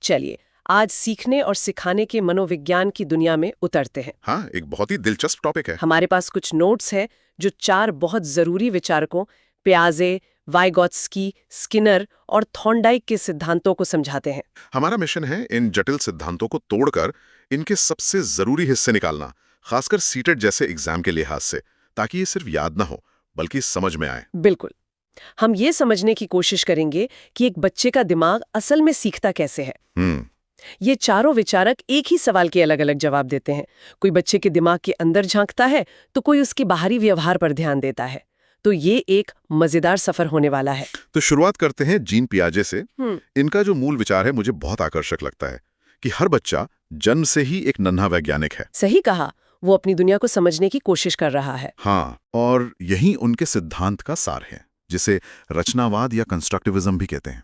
चलिए आज सीखने और सिखाने के मनोविज्ञान की दुनिया में उतरते हैं। हाँ, एक बहुत ही दिलचस्प टॉपिक है। हमारे पास कुछ नोट्स हैं जो 4 बहुत जरूरी विचारकों पियाजे, वाइगॉत्स्की, स्किनर और थॉर्नडाइक के सिद्धांतों को समझाते हैं। हमारा मिशन है इन जटिल सिद्धांतों को तोड़कर इनके सबसे जरूरी हिस्से निकालना, खासकर सीटेट जैसे एग्जाम के लिहाज से, ताकि ये सिर्फ याद ना हो बल्कि समझ में आए। बिल्कुल। हम ये समझने की कोशिश करेंगे कि एक बच्चे का दिमाग असल में सीखता कैसे है। ये चारों विचारक एक ही सवाल के अलग अलग जवाब देते हैं। कोई बच्चे के दिमाग के अंदर झांकता है तो कोई उसके बाहरी व्यवहार पर ध्यान देता है। तो ये एक मजेदार सफर होने वाला है। तो शुरुआत करते हैं जीन पियाजे से। इनका जो मूल विचार है मुझे बहुत आकर्षक लगता है कि हर बच्चा जन्म से ही एक नन्हा वैज्ञानिक है। सही कहा, वो अपनी दुनिया को समझने की कोशिश कर रहा है। हाँ, और यही उनके सिद्धांत का सार है, जिसे रचनावाद या कंस्ट्रक्टिविज्म भी कहते हैं।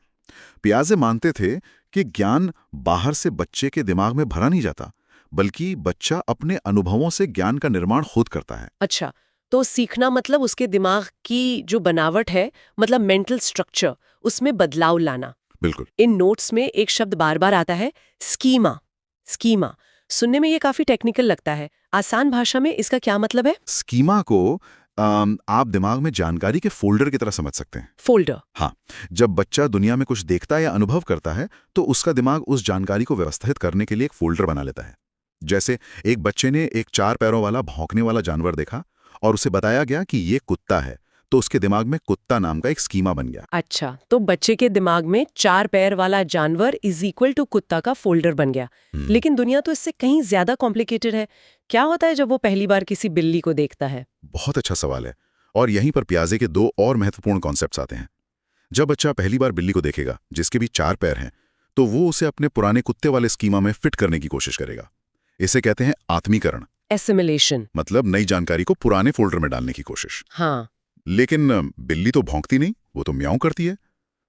पियाजे मानते थे कि ज्ञान बाहर से बच्चे के दिमाग में भरा नहीं जाता, बल्कि बच्चा अपने अनुभवों से ज्ञान का निर्माण खुद करता है। अच्छा, तो सीखना मतलब उसके दिमाग की जो बनावट है, मतलब मेंटल स्ट्रक्चर, उसमें बदलाव लाना। बिल्कुल। इन नोट्स में एक शब्द बार बार आता है, स्कीमा। स्कीमा सुनने में ये काफी टेक्निकल लगता है। आसान भाषा में इसका क्या मतलब है? स्कीमा को आप दिमाग में जानकारी के फोल्डर की तरह समझ सकते हैं। फोल्डर? हाँ, जब बच्चा दुनिया में कुछ देखता है या अनुभव करता है तो उसका दिमाग उस जानकारी को व्यवस्थित करने के लिए एक फोल्डर बना लेता है। जैसे एक बच्चे ने एक 4 पैरों वाला भौंकने वाला जानवर देखा और उसे बताया गया कि ये कुत्ता है, तो उसके दिमाग में कुत्ता नाम का एक स्कीमा बन गया। अच्छा, तो बच्चे के दिमाग में 4 पैर वाला जानवर इज इक्वल टू कुत्ता का फोल्डर बन गया। लेकिन दुनिया तो इससे कहीं ज्यादा कॉम्प्लिकेटेड है। क्या होता है जब वो पहली बार किसी बिल्ली को देखता है? बहुत अच्छा सवाल है, और यहीं पर पियाजे के 2 और महत्वपूर्ण कॉन्सेप्ट्स आते हैं। जब बच्चा पहली बार बिल्ली को देखेगा जिसके भी 4 पैर हैं, तो वो उसे अपने पुराने कुत्ते वाले स्कीमा में फिट करने की कोशिश करेगा। इसे कहते हैं आत्मीकरण। एसिमिलेशन। मतलब नई जानकारी को पुराने फोल्डर में डालने की कोशिश। हाँ, लेकिन बिल्ली तो भौंकती नहीं, वो तो म्याऊं करती है,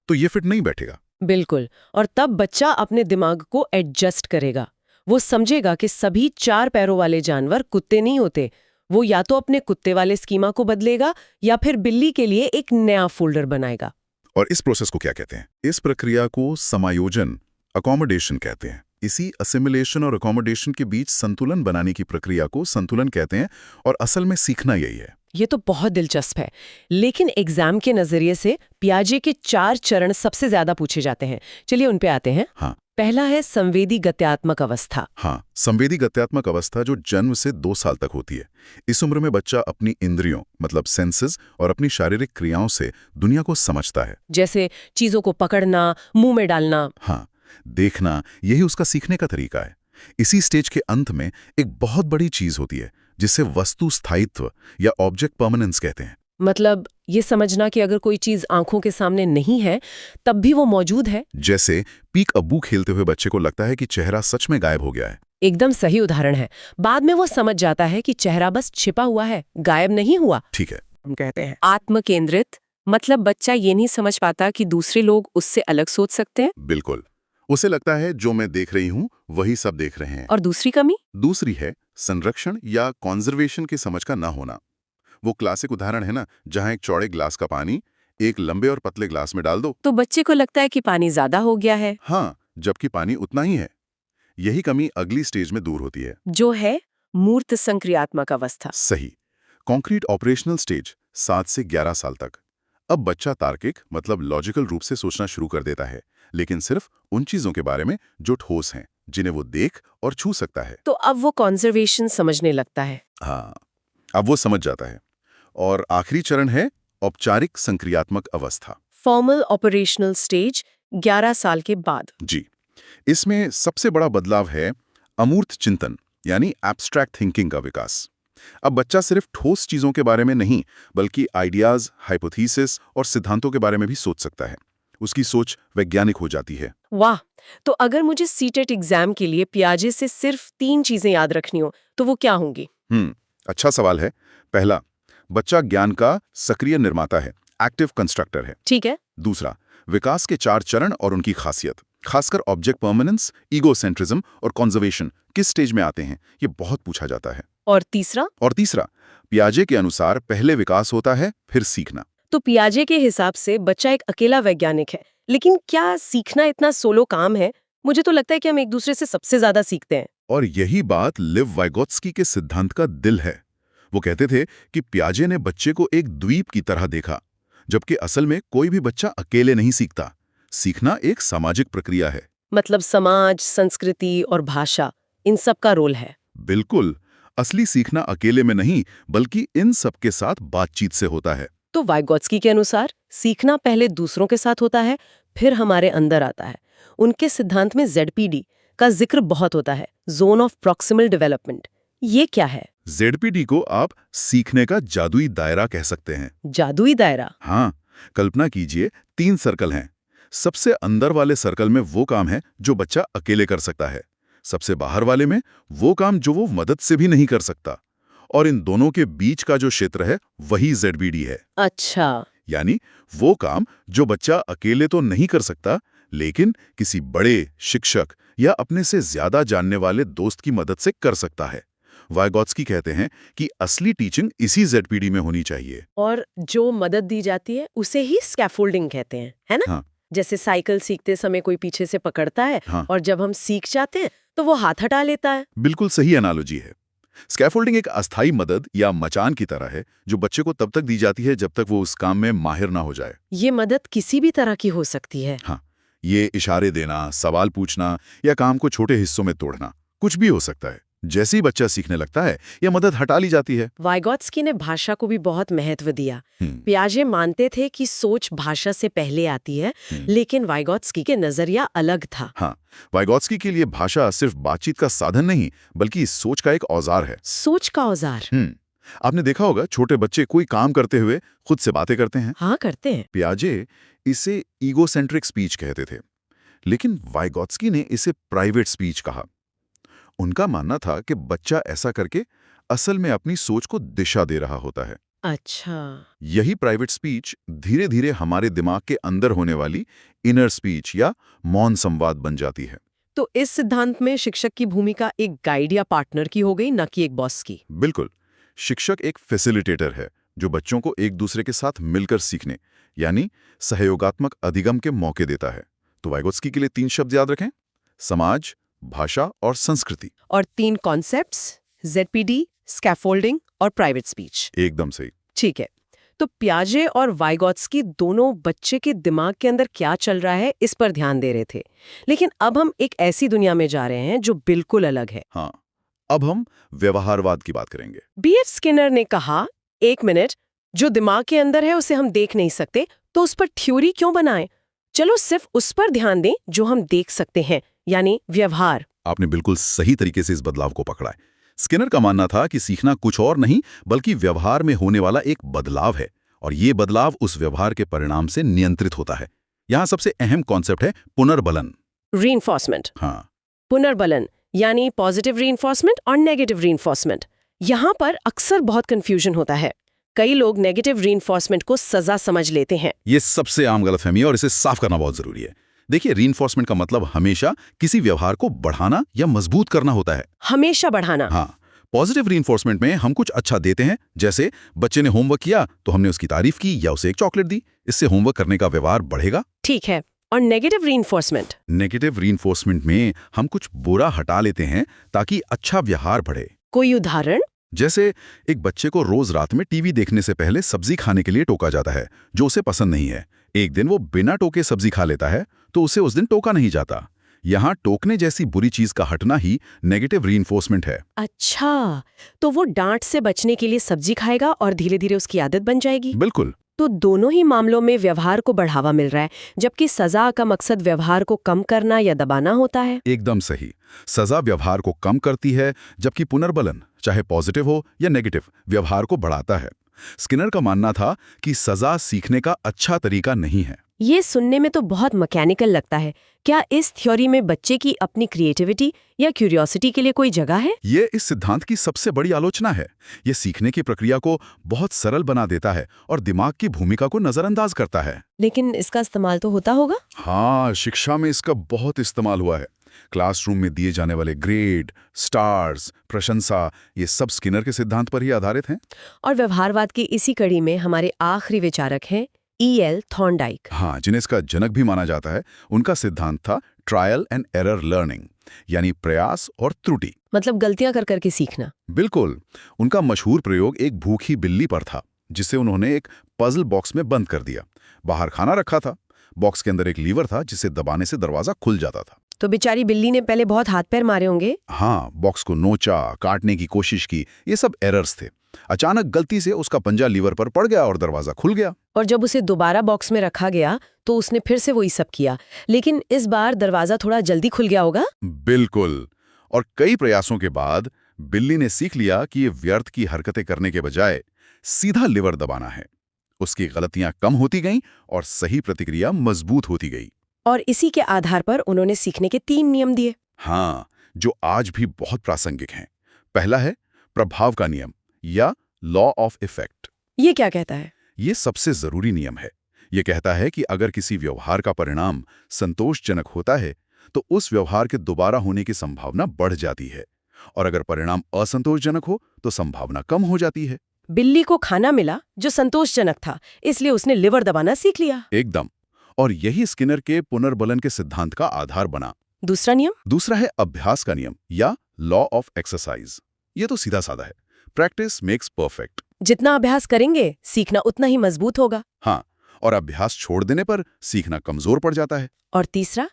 तो ये फिट नहीं बैठेगा। बिल्कुल। और तब बच्चा अपने दिमाग को एडजस्ट करेगा। वो समझेगा कि सभी 4 पैरों वाले जानवर कुत्ते नहीं होते। वो या तो अपने कुत्ते वाले स्कीमा को बदलेगा या फिर बिल्ली के लिए एक नया फोल्डर बनाएगा। और इस प्रोसेस को क्या कहते हैं? इस प्रक्रिया को समायोजन, अकोमोडेशन कहते हैं। इसी असिमिलेशन और अकोमोडेशन के बीच संतुलन बनाने की प्रक्रिया को संतुलन कहते हैं, और असल में सीखना यही है। ये तो बहुत दिलचस्प है। लेकिन एग्जाम के नजरिए से पियाजे के 4 चरण सबसे ज्यादा पूछे जाते हैं। चलिए उन पे आते हैं। हाँ। पहला है संवेदी गत्यात्मक अवस्था। हाँ, संवेदी गत्यात्मक अवस्था जो जन्म से 2 साल तक होती है। इस उम्र में बच्चा अपनी इंद्रियों मतलब सेंसेस और अपनी शारीरिक क्रियाओं से दुनिया को समझता है। जैसे चीजों को पकड़ना, मुंह में डालना। हाँ, देखना, यही उसका सीखने का तरीका है। इसी स्टेज के अंत में एक बहुत बड़ी चीज होती है जिसे वस्तु स्थायित्व या ऑब्जेक्ट परमानेंस कहते हैं। मतलब ये समझना कि अगर कोई चीज आंखों के सामने नहीं है तब भी वो मौजूद है। जैसे पीक अब्बू खेलते हुए बच्चे को लगता है कि चेहरा सच में गायब हो गया है। एकदम सही उदाहरण है। बाद में वो समझ जाता है कि चेहरा बस छिपा हुआ है, गायब नहीं हुआ। ठीक है। हम कहते हैं आत्म केंद्रित, मतलब बच्चा ये नहीं समझ पाता कि दूसरे लोग उससे अलग सोच सकते हैं। बिल्कुल। उसे लगता है जो मैं देख रही हूँ वही सब देख रहे हैं। और दूसरी कमी? दूसरी है संरक्षण या कॉन्जर्वेशन की समझ का ना होना। वो क्लासिक उदाहरण है ना, जहां एक चौड़े ग्लास का पानी एक लंबे और पतले ग्लास में डाल दो तो बच्चे को लगता है कि पानी ज्यादा हो गया है। हाँ, जबकि पानी उतना ही है। यही कमी अगली स्टेज में दूर होती है, जो है मूर्त संक्रियात्मक अवस्था। सही, कॉन्क्रीट ऑपरेशनल स्टेज 7 से 11 साल तक। अब बच्चा तार्किक मतलब लॉजिकल रूप से सोचना शुरू कर देता है, लेकिन सिर्फ उन चीजों के बारे में जो ठोस हैं, जिन्हें वो देख और छू सकता है। तो अब वो कॉन्जर्वेशन समझने लगता है। हाँ, अब वो समझ जाता है। और आखिरी चरण है औपचारिक संक्रियात्मक अवस्था। फॉर्मल ऑपरेशनल स्टेज 11 साल के बाद। जी, इसमें सबसे बड़ा बदलाव है अमूर्त चिंतन यानी एब्स्ट्रैक्ट थिंकिंग का विकास। अब बच्चा सिर्फ ठोस चीजों के बारे में नहीं, बल्कि आइडियाज, हाइपोथेसिस और सिद्धांतों के बारे में भी सोच सकता है। उसकी सोच वैज्ञानिक हो जाती है। वाह! तो अगर मुझे सीटेट एग्जाम के लिए पियाजे से सिर्फ 3 चीजें याद रखनी हो तो वो क्या होंगी? अच्छा सवाल है। पहला, बच्चा ज्ञान का सक्रिय निर्माता है, एक्टिव कंस्ट्रक्टर है। ठीक है। दूसरा, विकास के 4 चरण और उनकी खासियत, खासकर ऑब्जेक्ट परमानेंस, ईगोसेंट्रिज्म और कंजर्वेशन किस स्टेज में आते हैं, ये बहुत पूछा जाता है। और तीसरा? पियाजे के अनुसार पहले विकास होता है, फिर सीखना। तो पियाजे के हिसाब से बच्चा एक अकेला वैज्ञानिक है, लेकिन क्या सीखना इतना सोलो काम है? मुझे तो लगता है कि हम एक दूसरे से सबसे ज्यादा सीखते हैं। और यही बात लिव वाइगोत्स्की के सिद्धांत का दिल है। वो कहते थे कि पियाजे ने बच्चे को एक द्वीप की तरह देखा, जबकि असल में कोई भी बच्चा अकेले नहीं सीखता। सीखना एक सामाजिक प्रक्रिया है। मतलब समाज, संस्कृति और भाषा, इन सब का रोल है। बिल्कुल। असली सीखना अकेले में नहीं, बल्कि इन सब के साथ बातचीत से होता है। तो वाइगोत्स्की के अनुसार सीखना पहले दूसरों के साथ होता है, फिर हमारे अंदर आता है। उनके सिद्धांत में ZPD का जिक्र बहुत होता है, जोन ऑफ प्रॉक्सिमल डेवलपमेंट। ये क्या है? ZPD को आप सीखने का जादुई दायरा कह सकते हैं। जादुई दायरा? हाँ, कल्पना कीजिए 3 सर्कल हैं। सबसे अंदर वाले सर्कल में वो काम है जो बच्चा अकेले कर सकता है। सबसे बाहर वाले में वो काम जो वो मदद से भी नहीं कर सकता। और इन दोनों के बीच का जो क्षेत्र है वही ZPD है। अच्छा। यानी वो काम जो बच्चा अकेले तो नहीं कर सकता, लेकिन किसी बड़े शिक्षक या अपने से ज्यादा जानने वाले दोस्त की मदद से कर सकता है। वाइगोत्स्की कहते हैं कि असली टीचिंग इसी ZPD में होनी चाहिए। और जो मदद दी जाती है उसे ही स्कैफोल्डिंग कहते हैं, है ना? हाँ। जैसे साइकिल सीखते समय कोई पीछे से पकड़ता है, हाँ। और जब हम सीख जाते हैं तो वो हाथ हटा लेता है। बिल्कुल सही एनालॉजी है। स्कैफोल्डिंग एक अस्थायी मदद या मचान की तरह है जो बच्चे को तब तक दी जाती है जब तक वो उस काम में माहिर ना हो जाए। ये मदद किसी भी तरह की हो सकती है। हाँ, ये इशारे देना, सवाल पूछना या काम को छोटे हिस्सों में तोड़ना, कुछ भी हो सकता है। जैसे ही बच्चा सीखने लगता है या मदद हटा ली जाती है। वाइगोत्स्की ने भाषा को भी बहुत महत्व दिया। पियाजे मानते थे कि सोच भाषा से पहले आती है, लेकिन वाइगोत्स्की के नजरिया अलग था। हाँ, वाइगोत्स्की के लिए भाषा सिर्फ बातचीत का साधन नहीं, बल्कि सोच का एक औजार है। सोच का औजार? आपने देखा होगा छोटे बच्चे कोई काम करते हुए खुद से बातें करते हैं। हाँ, करते हैं। पियाजे इसे ईगोसेंट्रिक स्पीच कहते थे, लेकिन वाइगोत्स्की ने इसे प्राइवेट स्पीच कहा। उनका मानना था कि बच्चा ऐसा करके असल में अपनी सोच को दिशा दे रहा होता है। अच्छा। यही प्राइवेट स्पीच धीरे धीरे हमारे दिमाग के अंदर होने वाली इनर स्पीच या मौन संवाद बन जाती है। तो इस सिद्धांत में शिक्षक की भूमिका एक गाइड या पार्टनर की हो गई, न कि एक बॉस की। बिल्कुल। शिक्षक एक फैसिलिटेटर है जो बच्चों को एक दूसरे के साथ मिलकर सीखने यानी सहयोगात्मक अधिगम के मौके देता है। तो वाइगोत्स्की के लिए 3 शब्द याद रखें: समाज, भाषा और संस्कृति। और 3 कॉन्सेप्ट्स: ZPD, स्कैफोल्डिंग और प्राइवेट स्पीच। एकदम सही। ठीक है। तो पियाजे और वाइगोत्स्की दोनों बच्चे के दिमाग के अंदर क्या चल रहा है इस पर ध्यान दे रहे थे, लेकिन अब हम एक ऐसी दुनिया में जा रहे हैं जो बिल्कुल अलग है। हाँ, अब हम व्यवहारवाद की बात करेंगे। B.F. स्किनर ने कहा, 1 मिनट, जो दिमाग के अंदर है उसे हम देख नहीं सकते, तो उस पर थ्योरी क्यों बनाएं? चलो सिर्फ उस पर ध्यान दें जो हम देख सकते हैं, यानी व्यवहार। आपने बिल्कुल सही तरीके से इस बदलाव को पकड़ा है। स्किनर का मानना था कि सीखना कुछ और नहीं बल्कि व्यवहार में होने वाला एक बदलाव है, और ये बदलाव उस व्यवहार के परिणाम से नियंत्रित होता है। यहाँ सबसे अहम कॉन्सेप्ट है पुनर्बलन। रीइंफोर्समेंट। हाँ, पुनर्बलन यानी पॉजिटिव रीइंफोर्समेंट और नेगेटिव रीइंफोर्समेंट। यहाँ पर अक्सर बहुत कंफ्यूजन होता है। कई लोग नेगेटिव रीइंफोर्समेंट को सजा समझ लेते हैं। ये सबसे आम गलतफहमी है और इसे साफ करना बहुत जरूरी है। देखिए, रीइंफोर्समेंट का मतलब हमेशा किसी व्यवहार को बढ़ाना या मजबूत करना होता है। हमेशा बढ़ाना। हाँ, पॉजिटिव रीइंफोर्समेंट में हम कुछ अच्छा देते हैं, जैसे बच्चे ने होमवर्क किया तो हमने उसकी तारीफ की या उसे एक चॉकलेट दी। इससे होमवर्क करने का व्यवहार बढ़ेगा। ठीक है। और नेगेटिव रीइंफोर्समेंट? नेगेटिव रीइंफोर्समेंट में हम कुछ बुरा हटा लेते हैं ताकि अच्छा व्यवहार बढ़े। कोई उदाहरण? जैसे एक बच्चे को रोज रात में टीवी देखने से पहले सब्जी खाने के लिए टोका जाता है जो उसे पसंद नहीं है। एक दिन वो बिना टोके सब्जी खा लेता है तो उसे उस दिन टोका नहीं जाता। यहाँ टोकने जैसी बुरी चीज का हटना ही नेगेटिव रीइंफोर्समेंट है। अच्छा, तो वो डांट से बचने के लिए सब्जी खाएगा और धीरे धीरे उसकी आदत बन जाएगी। बिल्कुल। तो दोनों ही मामलों में व्यवहार को बढ़ावा मिल रहा है, जबकि सजा का मकसद व्यवहार को कम करना या दबाना होता है। एकदम सही। सजा व्यवहार को कम करती है, जबकि पुनर्बलन, चाहे पॉजिटिव हो या नेगेटिव, व्यवहार को बढ़ाता है। स्किनर का मानना था कि सजा सीखने का अच्छा तरीका नहीं है। ये सुनने में तो बहुत मैकेनिकल लगता है। क्या इस थ्योरी में बच्चे की अपनी क्रिएटिविटी या क्यूरियोसिटी के लिए कोई जगह है? ये इस सिद्धांत की सबसे बड़ी आलोचना है। ये सीखने की प्रक्रिया को बहुत सरल बना देता है और दिमाग की भूमिका को नजरअंदाज करता है। लेकिन इसका इस्तेमाल तो होता होगा? हाँ, शिक्षा में इसका बहुत इस्तेमाल हुआ है। क्लासरूम में दिए जाने वाले ग्रेड, स्टार्स, प्रशंसा, ये सब स्किनर के सिद्धांत पर ही आधारित हैं। और व्यवहारवाद की इसी कड़ी में हमारे आखिरी विचारक हैं E.L. थॉर्नडाइक। हाँ, जिन्हें इसका जनक भी माना जाता है। उनका सिद्धांत था ट्रायल एंड एरर लर्निंग, यानी प्रयास और त्रुटि। मतलब गलतियां कर करके सीखना। बिल्कुल। उनका मशहूर प्रयोग एक भूखी बिल्ली पर था, जिसे उन्होंने एक पजल बॉक्स में बंद कर दिया। बाहर खाना रखा था, बॉक्स के अंदर एक लीवर था जिसे दबाने से दरवाजा खुल जाता था। तो बेचारी बिल्ली ने पहले बहुत हाथ पैर मारे होंगे। हाँ, बॉक्स को नोचा, काटने की कोशिश की, ये सब एरर्स थे। अचानक गलती से उसका पंजा लीवर पर पड़ गया और दरवाजा खुल गया। और जब उसे दोबारा बॉक्स में रखा गया तो उसने फिर से वही सब किया, लेकिन इस बार दरवाजा थोड़ा जल्दी खुल गया होगा। बिल्कुल। और कई प्रयासों के बाद बिल्ली ने सीख लिया कि ये व्यर्थ की हरकतें करने के बजाय सीधा लिवर दबाना है। उसकी गलतियां कम होती गईं और सही प्रतिक्रिया मजबूत होती गई। और इसी के आधार पर उन्होंने सीखने के 3 नियम दिए। हाँ, जो आज भी बहुत प्रासंगिक हैं। पहला है प्रभाव का नियम या लॉ ऑफ इफेक्ट। ये क्या कहता है? ये सबसे जरूरी नियम है। ये कहता है कि अगर किसी व्यवहार का परिणाम संतोषजनक होता है तो उस व्यवहार के दोबारा होने की संभावना बढ़ जाती है, और अगर परिणाम असंतोषजनक हो तो संभावना कम हो जाती है। बिल्ली को खाना मिला जो संतोषजनक था, इसलिए उसने लिवर दबाना सीख लिया। एकदम। और यही स्किनर के पुनर्बलन के सिद्धांत का आधार बना। दूसरा नियम? दूसरा है अभ्यास का नियम या लॉ ऑफ एक्सरसाइज। ये तो सीधा साधा है, प्रैक्टिस मेक्स परफेक्ट। जितना अभ्यास करेंगे सीखना उतना ही मजबूत होगा। हाँ, और अभ्यास छोड़ देने पर सीखना कमजोर पड़ जाता है। और तीसरा,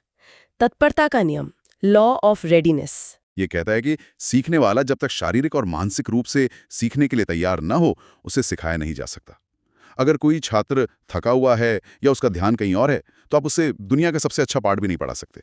तत्परता का नियम, लॉ ऑफ रेडीनेस। ये कहता है कि सीखने वाला जब तक शारीरिक और मानसिक रूप से सीखने के लिए तैयार न हो, उसे सिखाया नहीं जा सकता। अगर कोई छात्र थका हुआ है या उसका ध्यान कहीं और है, तो आप उसे दुनिया का सबसे अच्छा पाठ भी नहीं पढ़ा सकते।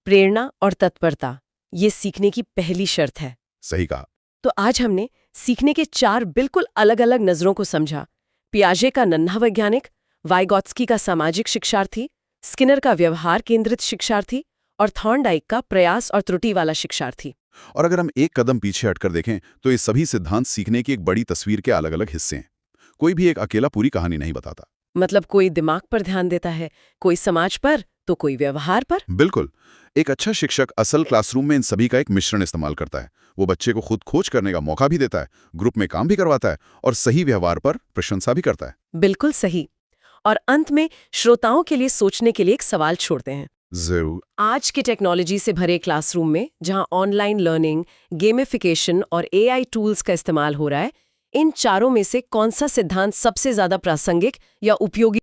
प्रेरणा और तत्परता, ये सीखने की पहली शर्त है। सही कहा। तो आज हमने सीखने के 4 बिल्कुल अलग-अलग नजरों को समझा। पियाजे का नन्हा वैज्ञानिक, वाइगॉत्स्की का सामाजिक शिक्षार्थी, स्किनर का व्यवहार केंद्रित शिक्षार्थी और थॉर्नडाइक का प्रयास और त्रुटि वाला शिक्षार्थी। और अगर हम एक कदम पीछे हटकर देखें तो ये सभी सिद्धांत सीखने की एक बड़ी तस्वीर के अलग अलग हिस्से हैं। कोई भी एक अकेला पूरी कहानी नहीं बताता। मतलब कोई दिमाग पर ध्यान देता है, कोई समाज पर, तो कोई व्यवहार पर। बिल्कुल। एक अच्छा शिक्षक असल क्लासरूम में इन सभी का एक मिश्रण इस्तेमाल करता है। वो बच्चे को खुद खोज करने का मौका भी देता है, ग्रुप में काम भी करवाता है और सही व्यवहार पर प्रशंसा भी करता है। बिल्कुल सही। और अंत में श्रोताओं के लिए सोचने के लिए एक सवाल छोड़ते हैं। जरूर। आज के टेक्नोलॉजी से भरे क्लासरूम में, जहां ऑनलाइन लर्निंग, गेमिफिकेशन और एआई टूल्स का इस्तेमाल हो रहा है, इन चारों में से कौन सा सिद्धांत सबसे ज्यादा प्रासंगिक या उपयोगी